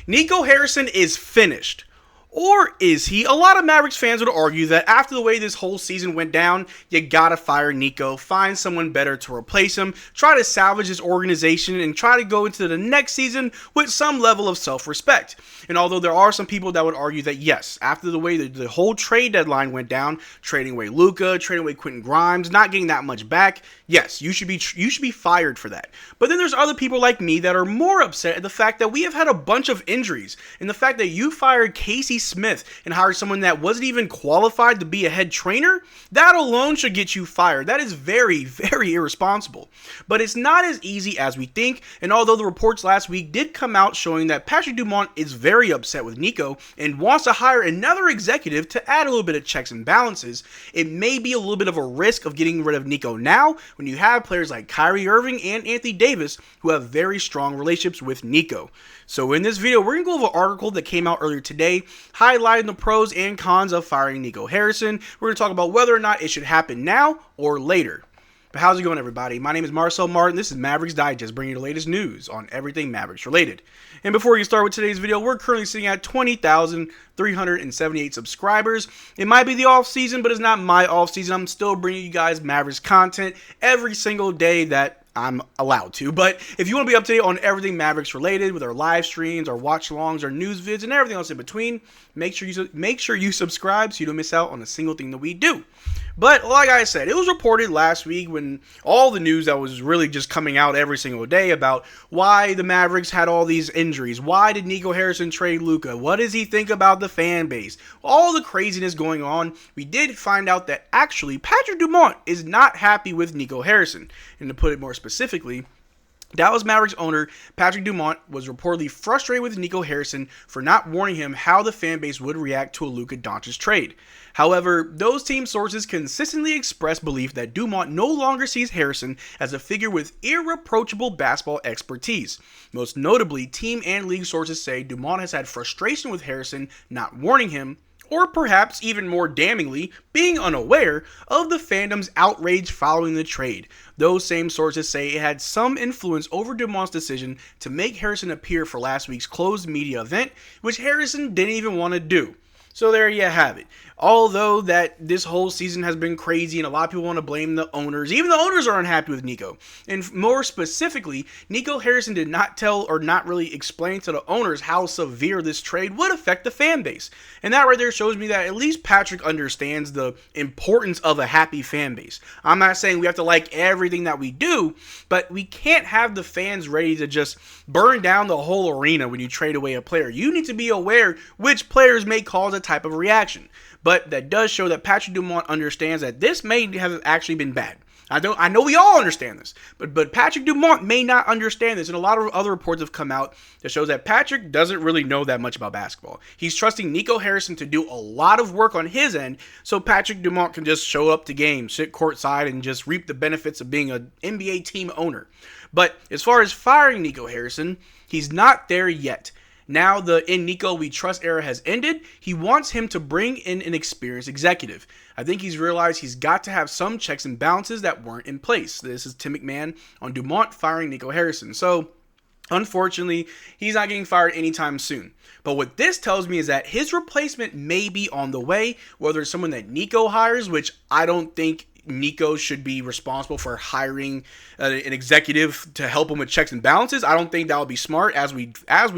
Nico Harrison is finished. Or is he? A lot of Mavericks fans would argue that after the way this whole season went down, you gotta fire Nico, find someone better to replace him, try to salvage this organization, and try to go into the next season with some level of self-respect. And although there are some people that would argue that yes, after the way the whole trade deadline went down, trading away Luka, trading away Quentin Grimes, not getting that much back, yes, you should be fired for that. But then there's other people like me that are more upset at the fact that we have had a bunch of injuries, and the fact that you fired Casey Smith and hired someone that wasn't even qualified to be a head trainer, that alone should get you fired. That is very, very irresponsible. But it's not as easy as we think, and although the reports last week did come out showing that Patrick Dumont is very upset with Nico and wants to hire another executive to add a little bit of checks and balances, it may be a little bit of a risk of getting rid of Nico now when you have players like Kyrie Irving and Anthony Davis who have very strong relationships with Nico. So in this video, we're going to go over an article that came out earlier today highlighting the pros and cons of firing Nico Harrison. We're going to talk about whether or not it should happen now or later. But how's it going, everybody? My name is Marcel Martin. This is Mavs Digest, bringing you the latest news on everything Mavericks related. And before we start with today's video, we're currently sitting at 20,378 subscribers. It might be the off season, but it's not my off season. I'm still bringing you guys Mavericks content every single day that I'm allowed to. But if you want to be up to date on everything Mavericks related with our live streams, our watch alongs, our news vids, and everything else in between, make sure you subscribe so you don't miss out on a single thing that we do. But like I said, it was reported last week when all the news that was really just coming out every single day about why the Mavericks had all these injuries. Why did Nico Harrison trade Luka? What does he think about the fan base? All the craziness going on. We did find out that actually Patrick Dumont is not happy with Nico Harrison. And to put it more specifically, Dallas Mavericks owner Patrick Dumont was reportedly frustrated with Nico Harrison for not warning him how the fan base would react to a Luka Doncic trade. However, those team sources consistently expressed belief that Dumont no longer sees Harrison as a figure with irreproachable basketball expertise. Most notably, team and league sources say Dumont has had frustration with Harrison not warning him, or perhaps even more damningly, being unaware of the fandom's outrage following the trade. Those same sources say it had some influence over Dumont's decision to make Harrison appear for last week's closed media event, which Harrison didn't even want to do. So there you have it. Although that this whole season has been crazy and a lot of people want to blame the owners, even the owners are unhappy with Nico. And more specifically, Nico Harrison did not tell or not really explain to the owners how severe this trade would affect the fan base. And that right there shows me that at least Patrick understands the importance of a happy fan base. I'm not saying we have to like everything that we do, but we can't have the fans ready to just burn down the whole arena when you trade away a player. You need to be aware which players may cause a type of reaction. But that does show that Patrick Dumont understands that this may have actually been bad. I know we all understand this, but Patrick Dumont may not understand this, and a lot of other reports have come out that shows that Patrick doesn't really know that much about basketball. He's trusting Nico Harrison to do a lot of work on his end, so Patrick Dumont can just show up to games, sit courtside, and just reap the benefits of being an NBA team owner. But as far as firing Nico Harrison, he's not there yet. Now the "in Nico we trust" era has ended. He wants him to bring in an experienced executive. I think he's realized he's got to have some checks and balances that weren't in place. This is Tim McMahon on Dumont firing Nico Harrison. So unfortunately, he's not getting fired anytime soon. But what this tells me is that his replacement may be on the way, whether it's someone that Nico hires, which I don't think Nico should be responsible for hiring an executive to help him with checks and balances. I don't think that would be smart. As we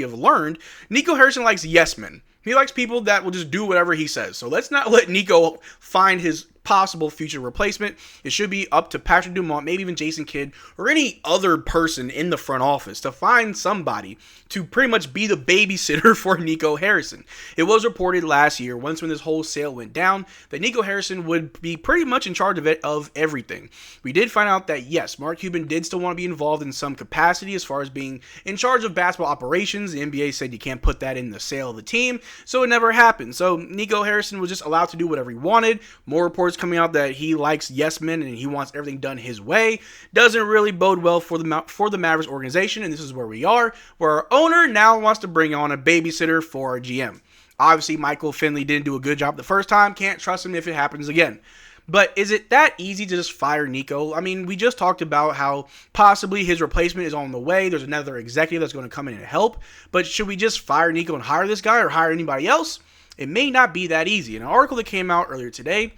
have learned, Nico Harrison likes yes men. He likes people that will just do whatever he says. So let's not let Nico find his possible future replacement. It should be up to Patrick Dumont, maybe even Jason Kidd, or any other person in the front office to find somebody to pretty much be the babysitter for Nico Harrison. It was reported last year, when this whole sale went down, that Nico Harrison would be pretty much in charge of everything. We did find out that yes, Mark Cuban did still want to be involved in some capacity as far as being in charge of basketball operations. The NBA said you can't put that in the sale of the team, so it never happened. So Nico Harrison was just allowed to do whatever he wanted. More reports coming out that he likes yes men and he wants everything done his way. Doesn't really bode well for the Mavericks organization, and this is where we are, where our owner now wants to bring on a babysitter for our GM. Obviously, Michael Finley didn't do a good job the first time. Can't trust him if it happens again. But is it that easy to just fire Nico? I mean, we just talked about how possibly his replacement is on the way. There's another executive that's going to come in and help. But should we just fire Nico and hire this guy or hire anybody else? It may not be that easy. An article that came out earlier today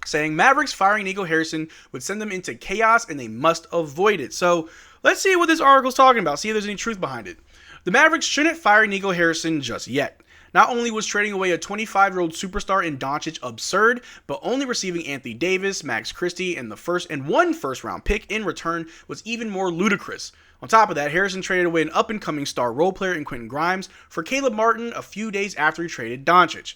saying Mavericks firing Nico Harrison would send them into chaos and they must avoid it. So let's see what this article's talking about, see if there's any truth behind it. The Mavericks shouldn't fire Nico Harrison just yet. Not only was trading away a 25-year-old superstar in Doncic absurd, but only receiving Anthony Davis, Max Christie, and one first-round pick in return was even more ludicrous. On top of that, Harrison traded away an up-and-coming star role player in Quentin Grimes for Caleb Martin a few days after he traded Doncic.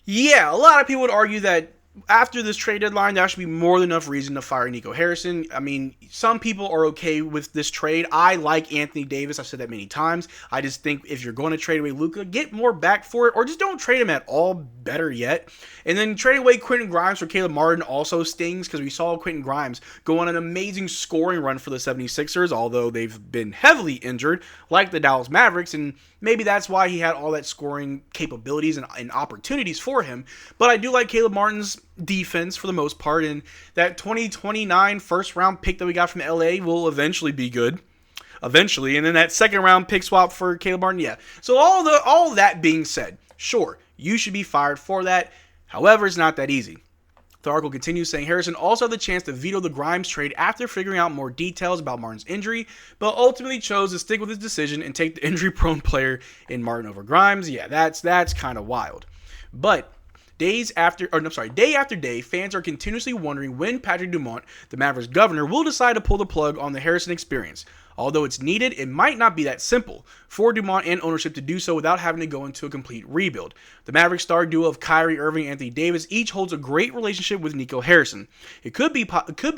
Yeah, a lot of people would argue that after this trade deadline, that should be more than enough reason to fire Nico Harrison. I mean, some people are okay with this trade. I like Anthony Davis. I've said that many times. I just think if you're going to trade away Luka, get more back for it, or just don't trade him at all, better yet. And then trade away Quentin Grimes for Caleb Martin also stings, because we saw Quentin Grimes go on an amazing scoring run for the 76ers, although they've been heavily injured, like the Dallas Mavericks, and maybe that's why he had all that scoring capabilities and opportunities for him. But I do like Caleb Martin's defense for the most part, and that 2029 first round pick that we got from LA will eventually be good. Eventually, and then that second round pick swap for Caleb Martin, yeah. So all that being said, sure, you should be fired for that. However, it's not that easy. The article continues saying Harrison also had the chance to veto the Grimes trade after figuring out more details about Martin's injury, but ultimately chose to stick with his decision and take the injury-prone player in Martin over Grimes. Yeah, that's kind of wild. But day after day, fans are continuously wondering when Patrick Deont, the Mavericks governor, will decide to pull the plug on the Harrison experience. Although it's needed, it might not be that simple for Deont and ownership to do so without having to go into a complete rebuild. The Mavericks star duo of Kyrie Irving and Anthony Davis each holds a great relationship with Nico Harrison. It could be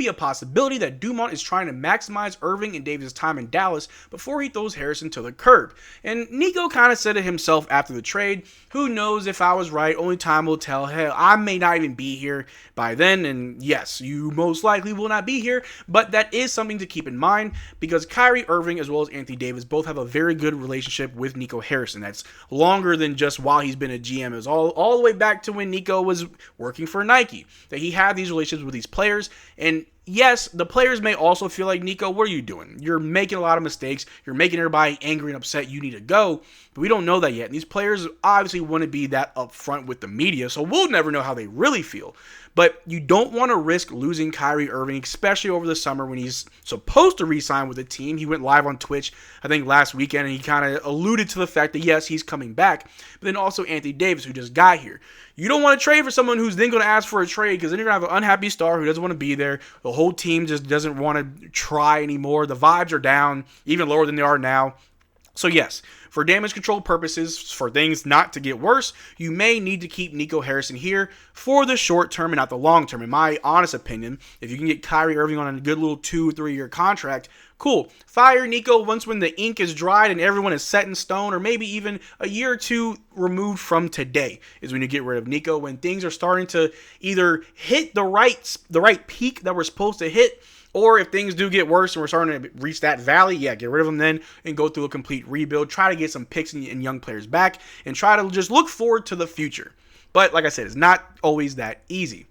a possibility that Deont is trying to maximize Irving and Davis' time in Dallas before he throws Harrison to the curb. And Nico kind of said it himself after the trade. Who knows if I was right? Only time will tell. Hell, I may not even be here by then, and yes, you most likely will not be here, but that is something to keep in mind because Kyrie Irving as well as Anthony Davis both have a very good relationship with Nico Harrison. That's longer than just while he's been a GM. It was all the way back to when Nico was working for Nike, that he had these relationships with these players. And yes, the players may also feel like, Nico, what are you doing? You're making a lot of mistakes. You're making everybody angry and upset. You need to go. But we don't know that yet. And these players obviously wouldn't be that upfront with the media, so we'll never know how they really feel. But you don't want to risk losing Kyrie Irving, especially over the summer when he's supposed to re-sign with the team. He went live on Twitch, I think, last weekend, and he kind of alluded to the fact that, yes, he's coming back. But then also Anthony Davis, who just got here. You don't want to trade for someone who's then going to ask for a trade because then you're going to have an unhappy star who doesn't want to be there. The whole team just doesn't want to try anymore. The vibes are down, even lower than they are now. So yes, for damage control purposes, for things not to get worse, you may need to keep Nico Harrison here for the short term and not the long term. In my honest opinion, if you can get Kyrie Irving on a good little 2-3 year contract, cool. Fire Nico once when the ink is dried and everyone is set in stone, or maybe even a year or two removed from today is when you get rid of Nico, when things are starting to either hit the right peak that we're supposed to hit, or if things do get worse and we're starting to reach that valley, yeah, get rid of them then and go through a complete rebuild. Try to get some picks and young players back and try to just look forward to the future. But like I said, it's not always that easy.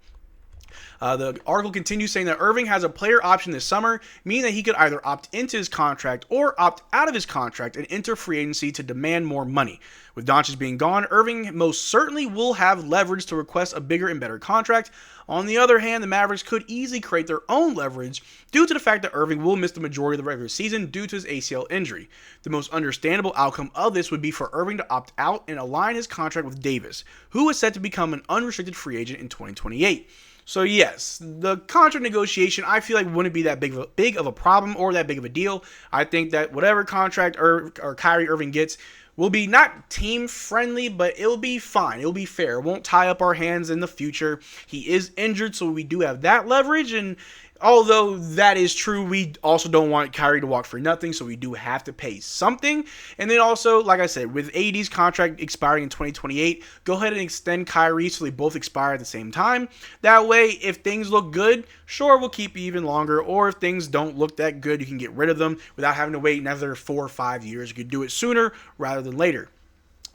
The article continues saying that Irving has a player option this summer, meaning that he could either opt into his contract or opt out of his contract and enter free agency to demand more money. With Doncic being gone, Irving most certainly will have leverage to request a bigger and better contract. On the other hand, the Mavericks could easily create their own leverage due to the fact that Irving will miss the majority of the regular season due to his ACL injury. The most understandable outcome of this would be for Irving to opt out and align his contract with Davis, who is set to become an unrestricted free agent in 2028. So yes, the contract negotiation, I feel like wouldn't be that big of a problem or that big of a deal. I think that whatever contract or Kyrie Irving gets will be not team friendly, but it'll be fine. It'll be fair. It won't tie up our hands in the future. He is injured, so we do have that leverage, and although that is true, we also don't want Kyrie to walk for nothing, so we do have to pay something. And then also, like I said, with AD's contract expiring in 2028, go ahead and extend Kyrie so they both expire at the same time. That way, if things look good, sure, we'll keep you even longer. Or if things don't look that good, you can get rid of them without having to wait another 4 or 5 years. You could do it sooner rather than later.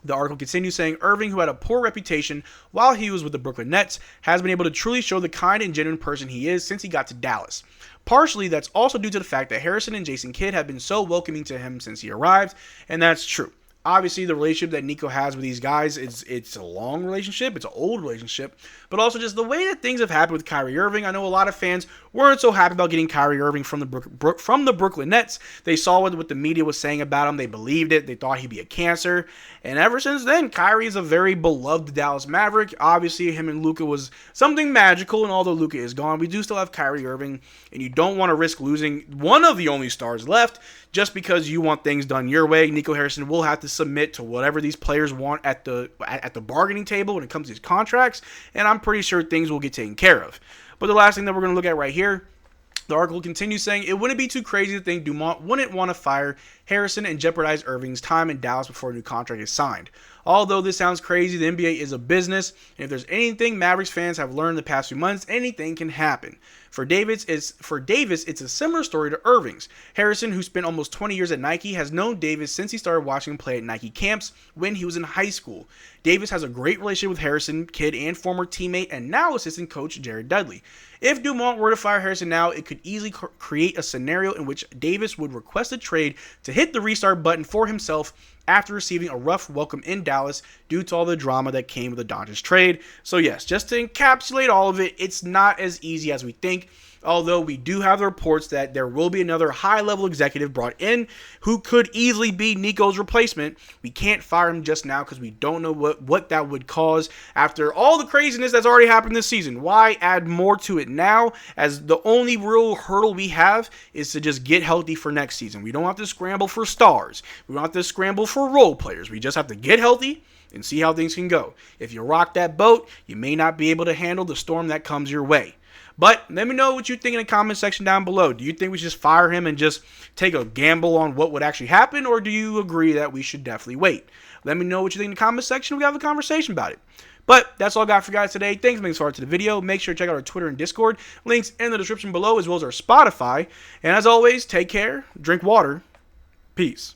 The article continues saying Irving, who had a poor reputation while he was with the Brooklyn Nets, has been able to truly show the kind and genuine person he is since he got to Dallas. Partially, that's also due to the fact that Harrison and Jason Kidd have been so welcoming to him since he arrived, and that's true. Obviously, the relationship that Nico has with these guys, it's a long relationship, it's an old relationship, but also just the way that things have happened with Kyrie Irving. I know a lot of fans weren't so happy about getting Kyrie Irving from the Brooklyn Nets. They saw what the media was saying about him, they believed it, they thought he'd be a cancer, and ever since then, Kyrie is a very beloved Dallas Maverick. Obviously, him and Luka was something magical, and although Luka is gone, we do still have Kyrie Irving, and you don't want to risk losing one of the only stars left just because you want things done your way. Nico Harrison will have to submit to whatever these players want at the bargaining table when it comes to these contracts, and I'm pretty sure things will get taken care of. But the last thing that we're going to look at right here, the article continues saying it wouldn't be too crazy to think Deont wouldn't want to fire Harrison and jeopardize Irving's time in Dallas before a new contract is signed. Although this sounds crazy, the NBA is a business, and if there's anything Mavericks fans have learned the past few months, anything can happen. For Davis, it's a similar story to Irving's. Harrison, who spent almost 20 years at Nike, has known Davis since he started watching him play at Nike camps when he was in high school. Davis has a great relationship with Harrison, Kidd, and former teammate and now assistant coach Jared Dudley. If Deont were to fire Harrison now, it could easily create a scenario in which Davis would request a trade to hit the restart button for himself after receiving a rough welcome in Dallas due to all the drama that came with the Doncic trade. So yes, just to encapsulate all of it, it's not as easy as we think. Although we do have the reports that there will be another high-level executive brought in who could easily be Nico's replacement. We can't fire him just now because we don't know what that would cause after all the craziness that's already happened this season. Why add more to it now, as the only real hurdle we have is to just get healthy for next season. We don't have to scramble for stars. We don't have to scramble for role players. We just have to get healthy and see how things can go. If you rock that boat, you may not be able to handle the storm that comes your way. But let me know what you think in the comment section down below. Do you think we should just fire him and just take a gamble on what would actually happen, or do you agree that we should definitely wait? Let me know what you think in the comment section. We can have a conversation about it. But that's all I got for you guys today. Thanks for making forward to the video. Make sure to check out our Twitter and Discord. Links in the description below, as well as our Spotify. And as always, take care, drink water. Peace.